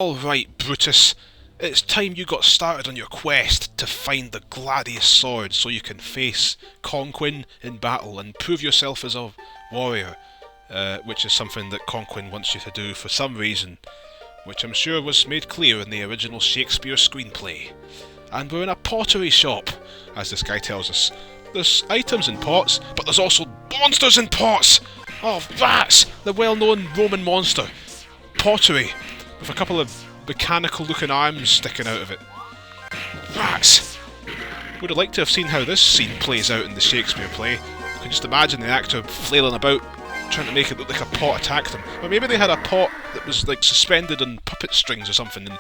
Alright, Brutus. It's time you got started on your quest to find the Gladius sword so you can face Conquin in battle and prove yourself as a warrior, which is something that Conquin wants you to do for some reason, which I'm sure was made clear in the original Shakespeare screenplay. And we're in a pottery shop, as this guy tells us. There's items in pots, but there's also monsters in pots! Oh, rats! The well-known Roman monster. Pottery, with a couple of mechanical-looking arms sticking out of it. Rats! Would have liked to have seen how this scene plays out in the Shakespeare play. You can just imagine the actor flailing about, trying to make it look like a pot attacked them. Or maybe they had a pot that was like suspended on puppet strings or something, and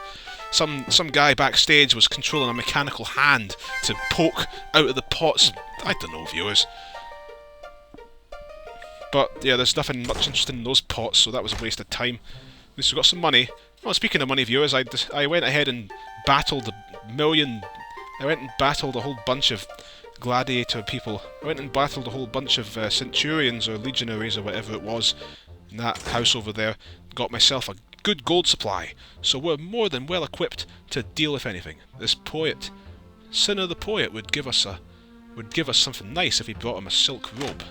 some guy backstage was controlling a mechanical hand to poke out of the pots. I don't know, viewers. But yeah, there's nothing much interesting in those pots, so that was a waste of time. At least we got some money. Well, speaking of money, viewers, I went ahead and battled I went and battled a whole bunch of gladiator people. I went and battled a whole bunch of centurions or legionaries or whatever it was in that house over there. Got myself a good gold supply, so we're more than well equipped to deal with anything. This poet, Sinner the poet, would give us something nice if he brought him a silk robe.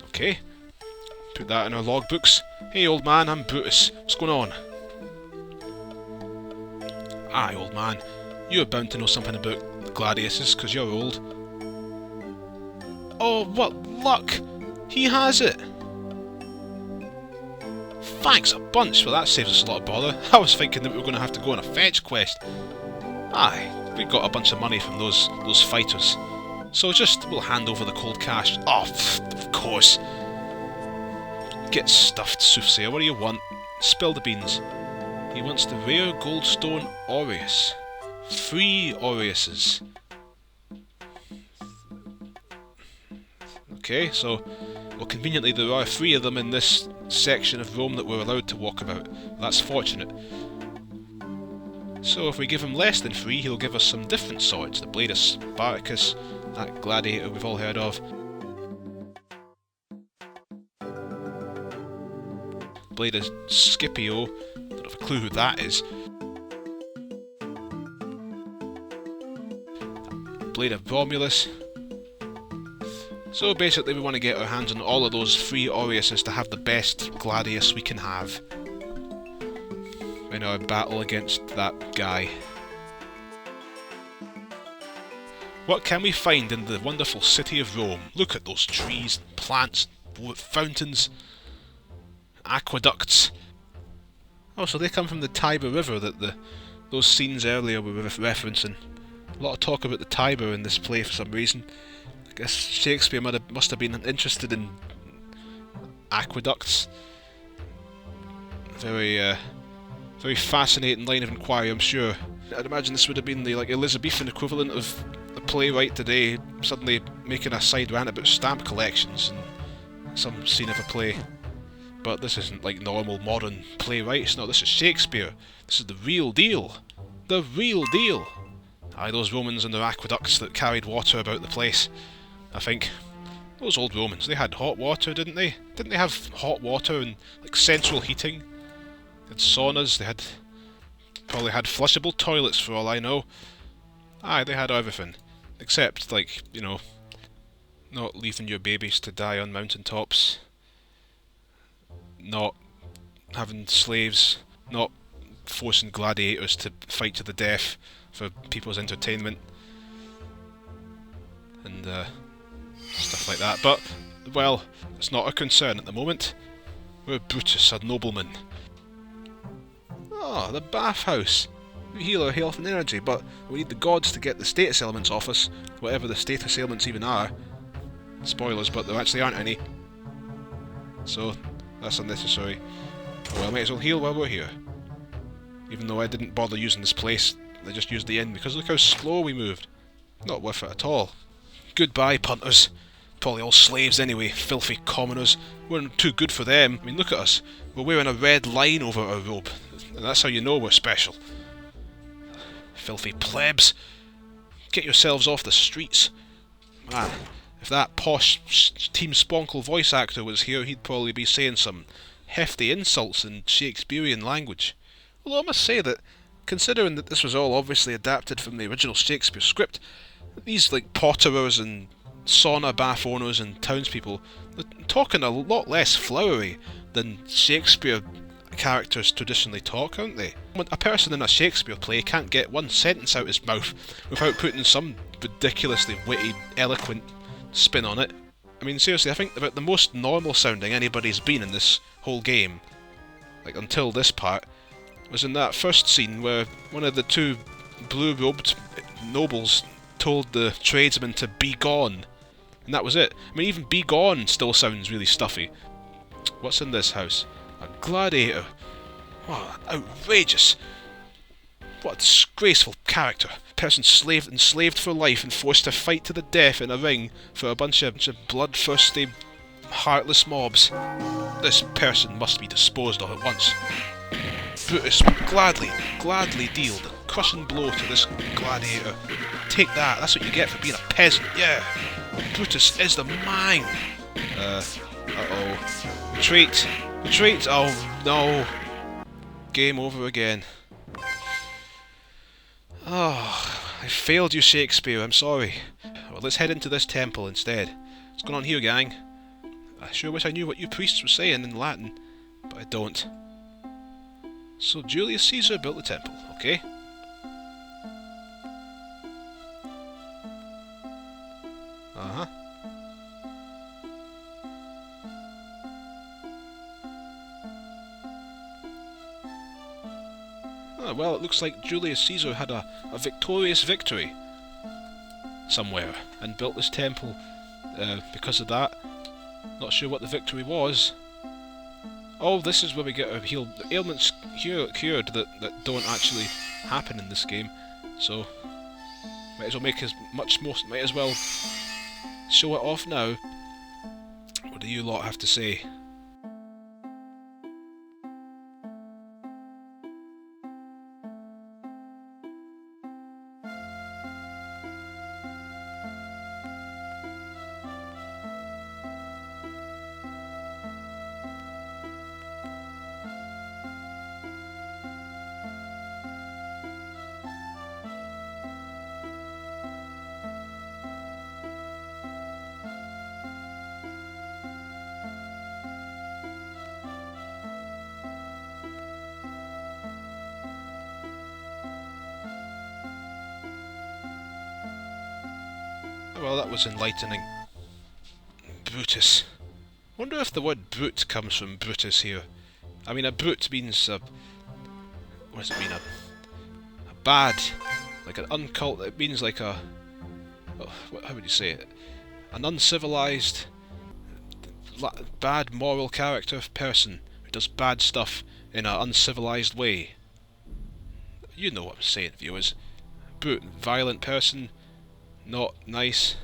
Okay, put that in our logbooks. Hey, old man, I'm Brutus. What's going on? Aye, old man, you're bound to know something about the gladiuses, because you're old. Oh, what luck! He has it! Thanks a bunch, well that saves us a lot of bother. I was thinking that we were going to have to go on a fetch quest. Aye, we got a bunch of money from those fighters. So we'll hand over the cold cash. Oh, of course. Get stuffed, soothsayer, what do you want? Spill the beans. He wants the rare goldstone aureus. 3 aureouses. Okay, so, well, conveniently there are 3 of them in this section of Rome that we're allowed to walk about. That's fortunate. So if we give him less than 3, he'll give us some different swords. The blade of Spartacus, that gladiator we've all heard of. Blade of Scipio, don't have a clue who that is. Blade of Romulus. So basically we want to get our hands on all of those 3 aureouses to have the best gladius we can have in our battle against that guy. What can we find in the wonderful city of Rome? Look at those trees, plants, fountains, aqueducts. Oh, so they come from the Tiber River that those scenes earlier were referencing. A lot of talk about the Tiber in this play for some reason. I guess Shakespeare must have been interested in aqueducts. Very fascinating line of inquiry, I'm sure. I'd imagine this would have been the Elizabethan equivalent of a playwright today suddenly making a side rant about stamp collections in some scene of a play. But this isn't like normal modern playwrights. No, this is Shakespeare. This is the real deal. The real deal. Aye, those Romans and their aqueducts that carried water about the place. I think those old Romans, they had hot water, didn't they? Didn't they have hot water and like central heating? They had saunas. They probably had flushable toilets for all I know. Aye, they had everything, except like not leaving your babies to die on mountaintops. Not having slaves, not forcing gladiators to fight to the death for people's entertainment, and stuff like that. But, well, it's not a concern at the moment. We're Brutus, a nobleman. Oh, the bathhouse. We heal our health and energy, but we need the gods to get the status elements off us, whatever the status elements even are. Spoilers, but there actually aren't any. So, that's unnecessary. Oh well, might as well heal while we're here. Even though I didn't bother using this place, I just used the inn because look how slow we moved. Not worth it at all. Goodbye, punters. Probably all slaves anyway, filthy commoners. We're too good for them. I mean, look at us. We're wearing a red line over our robe. And that's how you know we're special. Filthy plebs. Get yourselves off the streets. Man, if that posh Team Sponkel voice actor was here, he'd probably be saying some hefty insults in Shakespearean language. Although I must say that, considering that this was all obviously adapted from the original Shakespeare script, these like potterers and sauna bath owners and townspeople are talking a lot less flowery than Shakespeare characters traditionally talk, aren't they? A person in a Shakespeare play can't get one sentence out his mouth without putting some ridiculously witty, eloquent spin on it. I mean, seriously, I think about the most normal sounding anybody's been in this whole game, like until this part, was in that first scene where one of the two blue-robed nobles told the tradesman to be gone. And that was it. I mean, even be gone still sounds really stuffy. What's in this house? A gladiator. What outrageous. What a disgraceful character. A person enslaved for life and forced to fight to the death in a ring for a bunch of bloodthirsty, heartless mobs. This person must be disposed of at once. Brutus would gladly deal the crushing blow to this gladiator. Take that, that's what you get for being a peasant, yeah! Brutus is the man! Uh-oh. Retreat! Retreat! Oh, no! Game over again. Oh, I failed you, Shakespeare, I'm sorry. Well, let's head into this temple instead. What's going on here, gang? I sure wish I knew what you priests were saying in Latin, but I don't. So Julius Caesar built the temple, okay? Uh-huh. Oh, well, it looks like Julius Caesar had a victorious victory somewhere and built this temple because of that. Not sure what the victory was. Oh, this is where we get our ailments cured that don't actually happen in this game. So, might as well might as well show it off now. What do you lot have to say? Well, that was enlightening. Brutus. Wonder if the word brute comes from Brutus here. I mean, a brute means what does it mean? A bad, like an uncult. It means like a. Oh, how would you say it? An uncivilized, bad moral character person who does bad stuff in an uncivilized way. You know what I'm saying, viewers. Brute, violent person. Not nice,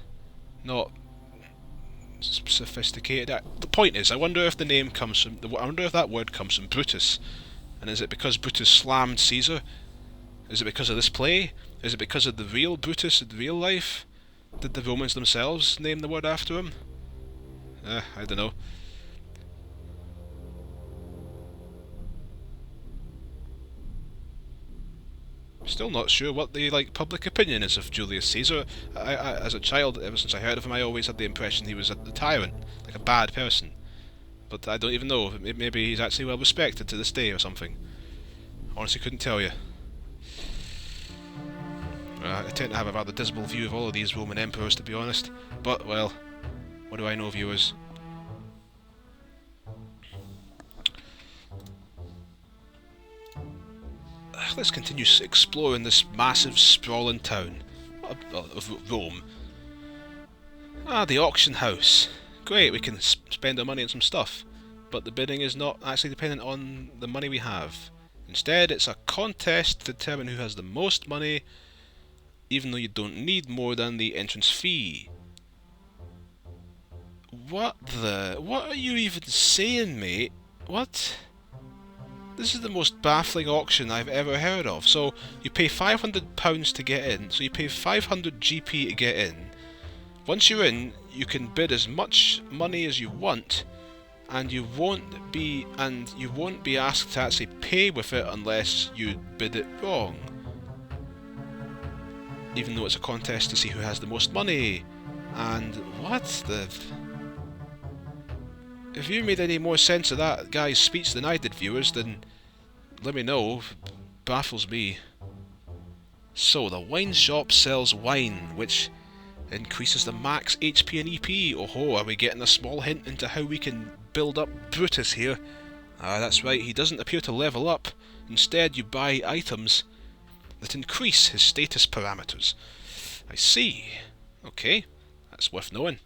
not sophisticated. The point is, I wonder if the name comes from. I wonder if that word comes from Brutus, and is it because Brutus slammed Caesar? Is it because of this play? Is it because of the real Brutus in real life? Did the Romans themselves name the word after him? I don't know. Still not sure what the public opinion is of Julius Caesar. I, as a child, ever since I heard of him, I always had the impression he was a tyrant, like a bad person. But I don't even know. Maybe he's actually well respected to this day or something. Honestly, couldn't tell you. I tend to have a rather dismal view of all of these Roman emperors, to be honest. But, well, what do I know, viewers? Let's continue exploring this massive, sprawling town of Rome. Ah, the auction house. Great, we can spend our money on some stuff. But the bidding is not actually dependent on the money we have. Instead, it's a contest to determine who has the most money, even though you don't need more than the entrance fee. What are you even saying, mate? What? This is the most baffling auction I've ever heard of. So, you pay £500 to get in, so you pay 500 GP to get in. Once you're in, you can bid as much money as you want, and you won't be asked to actually pay with it unless you bid it wrong. Even though it's a contest to see who has the most money. And what the... If you made any more sense of that guy's speech than I did, viewers, then let me know. Baffles me. So, the wine shop sells wine, which increases the max HP and EP. Oh ho, are we getting a small hint into how we can build up Brutus here? Ah, that's right, he doesn't appear to level up. Instead, you buy items that increase his status parameters. I see. Okay, that's worth knowing.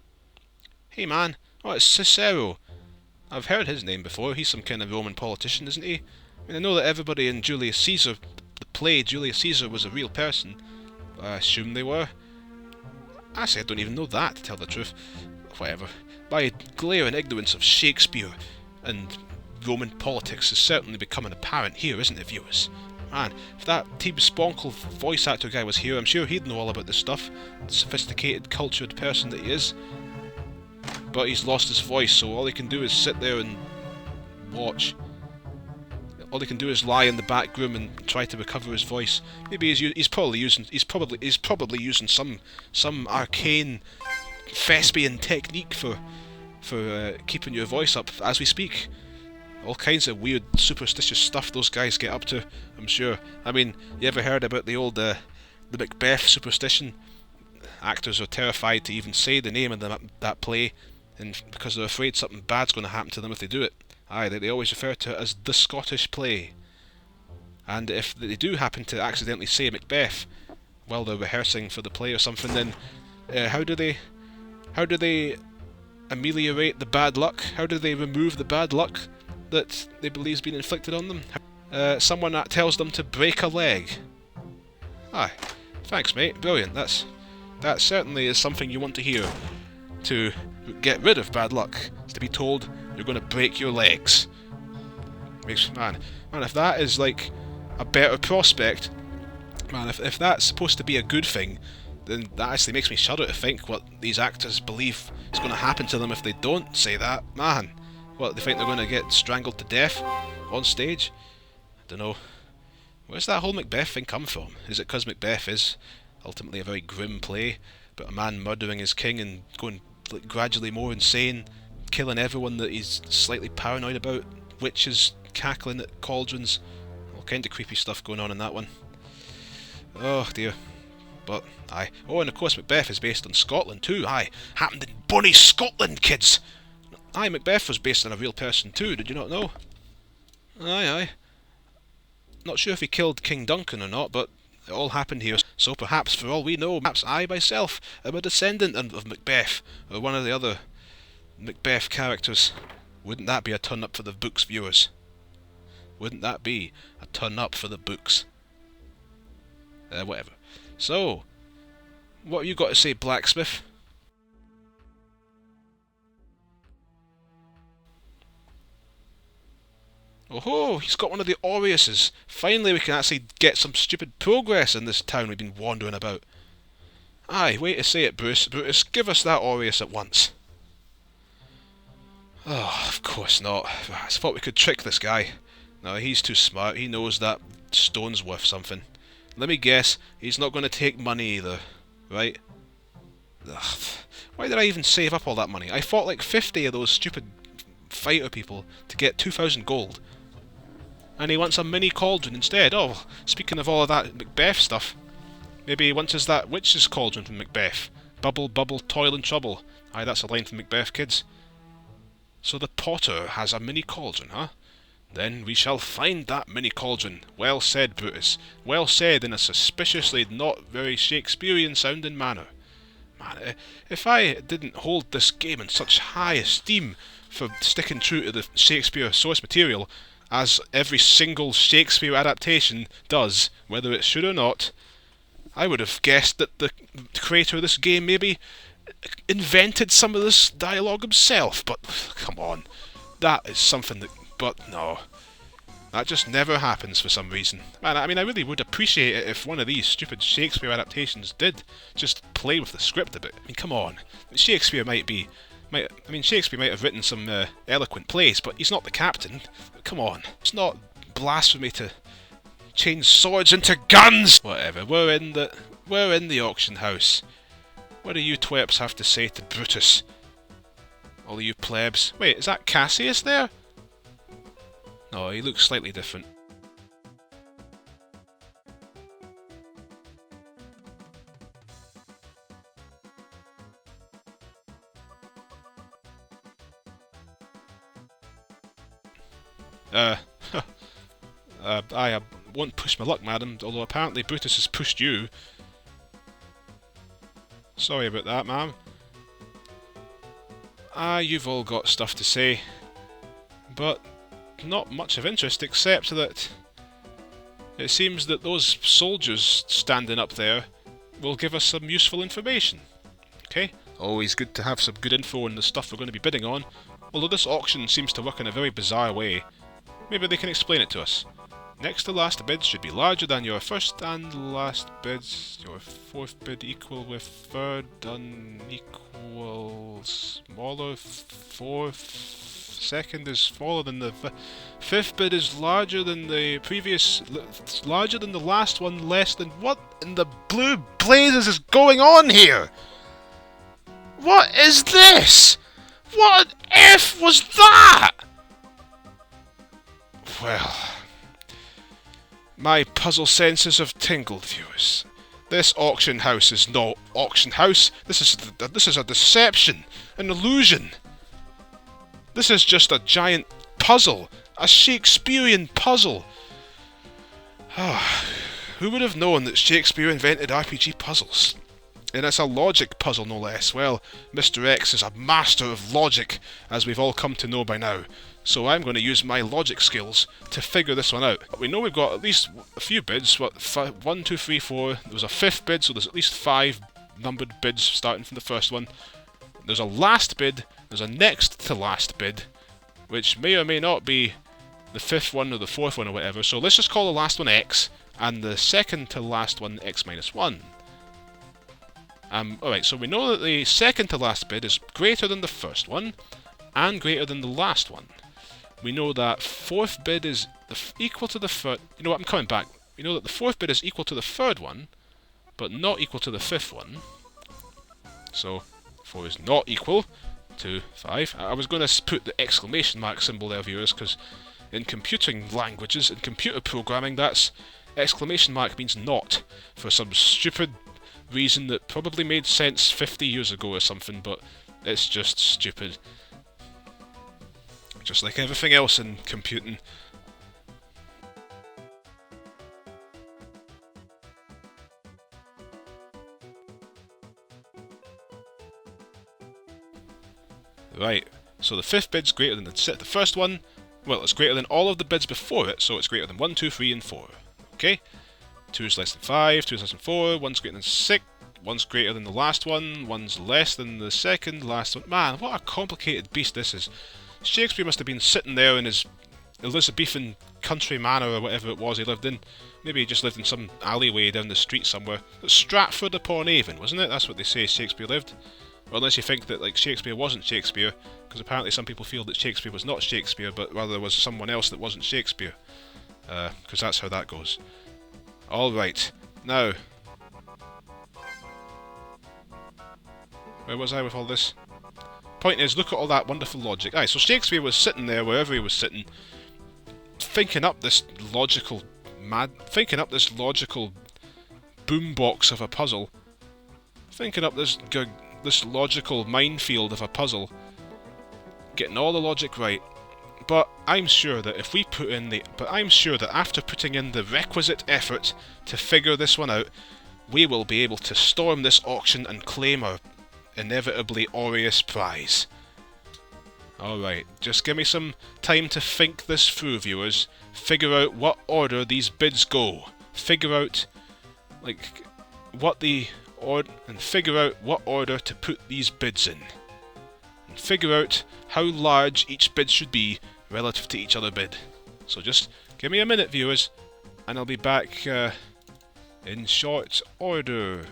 Hey man, oh, it's Cicero. I've heard his name before. He's some kind of Roman politician, isn't he? I mean, I know that everybody in Julius Caesar, the play Julius Caesar, was a real person. I assume they were. Actually, I don't even know that, to tell the truth. Whatever. My glaring ignorance of Shakespeare and Roman politics is certainly becoming apparent here, isn't it, viewers? Man, if that Team Sponkel voice actor guy was here, I'm sure he'd know all about this stuff. The sophisticated, cultured person that he is. But he's lost his voice, so all he can do is sit there and watch. All he can do is lie in the back room and try to recover his voice. Maybe he's probably using some arcane thespian technique for keeping your voice up as we speak. All kinds of weird, superstitious stuff those guys get up to, I'm sure. I mean, you ever heard about the old the Macbeth superstition? Actors are terrified to even say the name of that play, and because they're afraid something bad's going to happen to them if they do it. Aye, they always refer to it as the Scottish play. And if they do happen to accidentally say Macbeth while they're rehearsing for the play or something, then how do they ameliorate the bad luck? How do they remove the bad luck that they believe has been inflicted on them? Someone that tells them to break a leg. Aye, thanks mate, brilliant. That certainly is something you want to hear. To get rid of bad luck, is to be told you're going to break your legs. Man, if that is like a better prospect, man, if that's supposed to be a good thing, then that actually makes me shudder to think what these actors believe is going to happen to them if they don't say that. Man, what, they think they're going to get strangled to death on stage? I don't know. Where's that whole Macbeth thing come from? Is it because Macbeth is ultimately a very grim play, but a man murdering his king and going like gradually more insane, killing everyone that he's slightly paranoid about, witches cackling at cauldrons, all kind of creepy stuff going on in that one. Oh dear. But, aye. Oh, and of course Macbeth is based on Scotland too, aye. Happened in bonny Scotland, kids! Aye, Macbeth was based on a real person too, did you not know? Aye, aye. Not sure if he killed King Duncan or not, but it all happened here, so perhaps, for all we know, perhaps I myself am a descendant of Macbeth, or one of the other Macbeth characters. Wouldn't that be a turn up for the books, viewers? Wouldn't that be a turn up for the books? Whatever. So, what have you got to say, blacksmith? Oh ho, he's got one of the Aureuses. Finally we can actually get some stupid progress in this town we've been wandering about. Aye, wait to say it, Bruce. Brutus, give us that Aureus at once. Oh, of course not. I thought we could trick this guy. No, he's too smart. He knows that stone's worth something. Let me guess, he's not going to take money either, right? Ugh. Why did I even save up all that money? I fought like 50 of those stupid fighter people to get 2,000 gold. And he wants a mini cauldron instead. Oh, speaking of all of that Macbeth stuff, maybe he wants us that witch's cauldron from Macbeth. Bubble, bubble, toil and trouble. Aye, that's a line from Macbeth, kids. So the potter has a mini cauldron, huh? Then we shall find that mini cauldron. Well said, Brutus. Well said in a suspiciously not very Shakespearean sounding manner. Man, if I didn't hold this game in such high esteem for sticking true to the Shakespeare source material, as every single Shakespeare adaptation does, whether it should or not, I would have guessed that the creator of this game maybe invented some of this dialogue himself, but come on, that is something that... But no, that just never happens for some reason. Man, I mean, I really would appreciate it if one of these stupid Shakespeare adaptations did just play with the script a bit. I mean, come on, Shakespeare might be I mean, Shakespeare might have written some eloquent plays, but he's not the captain. Come on, it's not blasphemy to change swords into guns. Whatever. We're in the auction house. What do you twerps have to say to Brutus? All of you plebs. Wait, is that Cassius there? No, he looks slightly different. I won't push my luck, madam, although apparently Brutus has pushed you. Sorry about that, ma'am. You've all got stuff to say, but not much of interest except that it seems that those soldiers standing up there will give us some useful information. Okay? Always good to have some good info on the stuff we're going to be bidding on, although this auction seems to work in a very bizarre way. Maybe they can explain it to us. Next to last bids should be larger than your first and last bids. Your fourth bid equal with third unequal smaller. Fourth second is smaller than the fifth bid is larger than the previous. Larger than the last one. Less than what in the blue blazes is going on here? What is this? What on earth was that? Well, my puzzle senses have tingled, viewers. This auction house is no auction house. This is a deception, an illusion. This is just a giant puzzle, a Shakespearean puzzle. Who would have known that Shakespeare invented RPG puzzles? And it's a logic puzzle, no less. Well, Mr. X is a master of logic, as we've all come to know by now. So I'm going to use my logic skills to figure this one out. We know we've got at least a few bids. What, 1, 2, 3, 4. There was a fifth bid, so there's at least 5 numbered bids starting from the first one. There's a last bid. There's a next to last bid, which may or may not be the fifth one or the fourth one or whatever. So let's just call the last one X, and the second to last one X minus 1. Alright, so we know that the second to last bid is greater than the first one, and greater than the last one. We know that fourth bid is equal to the third. You know what, I'm coming back. We know that the fourth bid is equal to the third one, but not equal to the fifth one. So 4 is not equal to 5. I was going to put the exclamation mark symbol there, viewers, because in computing languages, in computer programming, that's exclamation mark means not, for some stupid reason that probably made sense 50 years ago or something, but it's just stupid. Just like everything else in computing. Right, so the fifth bid's greater than the first one. Well, it's greater than all of the bids before it, so it's greater than 1, 2, 3, and 4. Okay? 2 is less than 5, 2 is less than 4, 1's greater than 6, 1's greater than the last one, 1's less than the second last one. Man, what a complicated beast this is. Shakespeare must have been sitting there in his Elizabethan country manor or whatever it was he lived in. Maybe he just lived in some alleyway down the street somewhere. It's Stratford upon Avon, wasn't it? That's what they say Shakespeare lived. Or unless you think that like Shakespeare wasn't Shakespeare, because apparently some people feel that Shakespeare was not Shakespeare, but rather there was someone else that wasn't Shakespeare. Because that's how that goes. Alright, now... Where was I with all this? Point is, look at all that wonderful logic. Aye, so Shakespeare was sitting there, wherever he was sitting, thinking up this logical boombox of a puzzle, thinking up this logical minefield of a puzzle, getting all the logic right. But I'm sure that after putting in the requisite effort to figure this one out, we will be able to storm this auction and claim our inevitably aureus prize. Alright, just give me some time to think this through, viewers. Figure out what order these bids go. Figure out, figure out what order to put these bids in. And figure out how large each bid should be relative to each other bid. So just give me a minute, viewers, and I'll be back in short order.